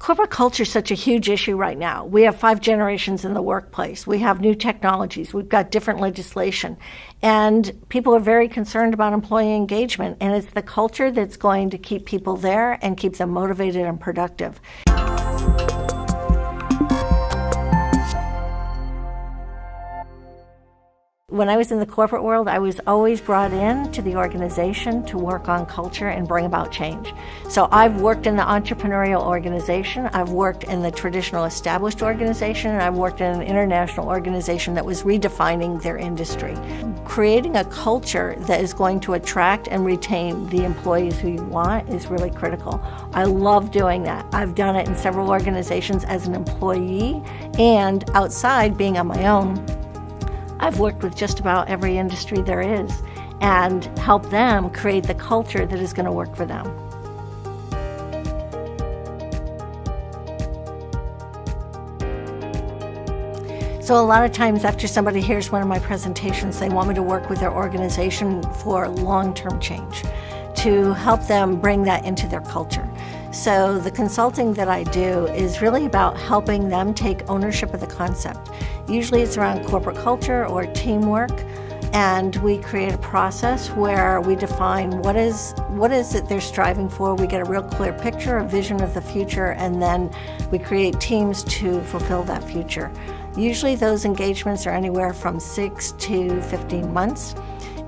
Corporate culture is such a huge issue right now. We have 5 generations in the workplace. We have new technologies. We've got different legislation. And people are very concerned about employee engagement. And it's the culture that's going to keep people there and keep them motivated and productive. When I was in the corporate world, I was always brought in to the organization to work on culture and bring about change. So I've worked in the entrepreneurial organization, I've worked in the traditional established organization, and I've worked in an international organization that was redefining their industry. Creating a culture that is going to attract and retain the employees who you want is really critical. I love doing that. I've done it in several organizations as an employee and outside being on my own. I've worked with just about every industry there is and help them create the culture that is going to work for them. So a lot of times after somebody hears one of my presentations, they want me to work with their organization for long-term change, to help them bring that into their culture. So the consulting that I do is really about helping them take ownership of the concept. Usually it's around corporate culture or teamwork, and we create a process where we define what is it they're striving for. We get a real clear picture, a vision of the future, and then we create teams to fulfill that future. Usually those engagements are anywhere from 6 to 15 months,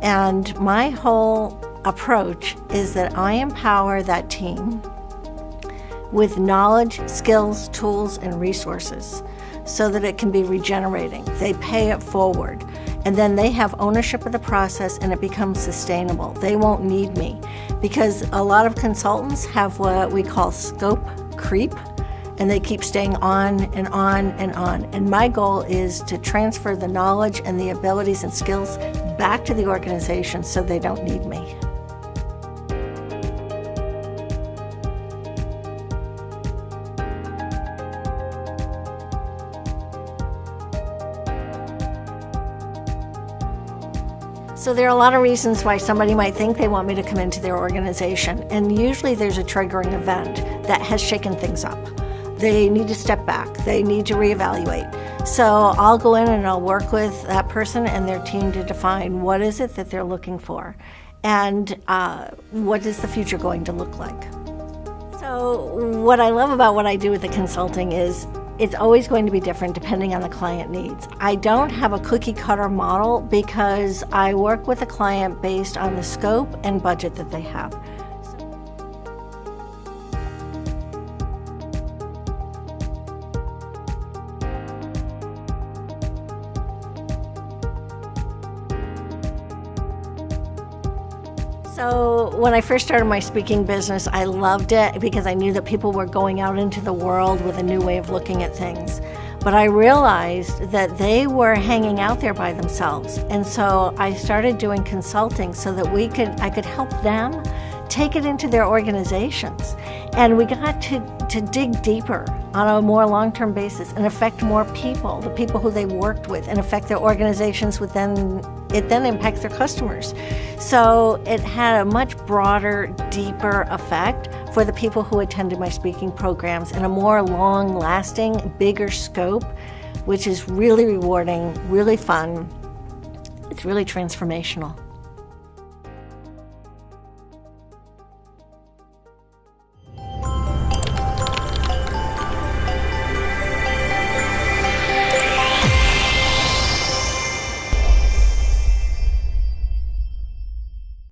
and my whole approach is that I empower that team with knowledge, skills, tools, and resources so that it can be regenerating. They pay it forward, and then they have ownership of the process and it becomes sustainable. They won't need me because a lot of consultants have what we call scope creep, and they keep staying on and on and on. And my goal is to transfer the knowledge and the abilities and skills back to the organization so they don't need me. So there are a lot of reasons why somebody might think they want me to come into their organization, and usually there's a triggering event that has shaken things up. They need to step back, they need to reevaluate. So I'll go in and I'll work with that person and their team to define what is it that they're looking for and what is the future going to look like. So what I love about what I do with the consulting is it's always going to be different depending on the client needs. I don't have a cookie cutter model because I work with a client based on the scope and budget that they have. So when I first started my speaking business, I loved it because I knew that people were going out into the world with a new way of looking at things. But I realized that they were hanging out there by themselves. And so I started doing consulting so that I could help them take it into their organizations. And we got to dig deeper on a more long-term basis and affect more people, the people who they worked with, and affect their organizations it then impacts their customers. So it had a much broader, deeper effect for the people who attended my speaking programs and a more long-lasting, bigger scope, which is really rewarding, really fun. It's really transformational.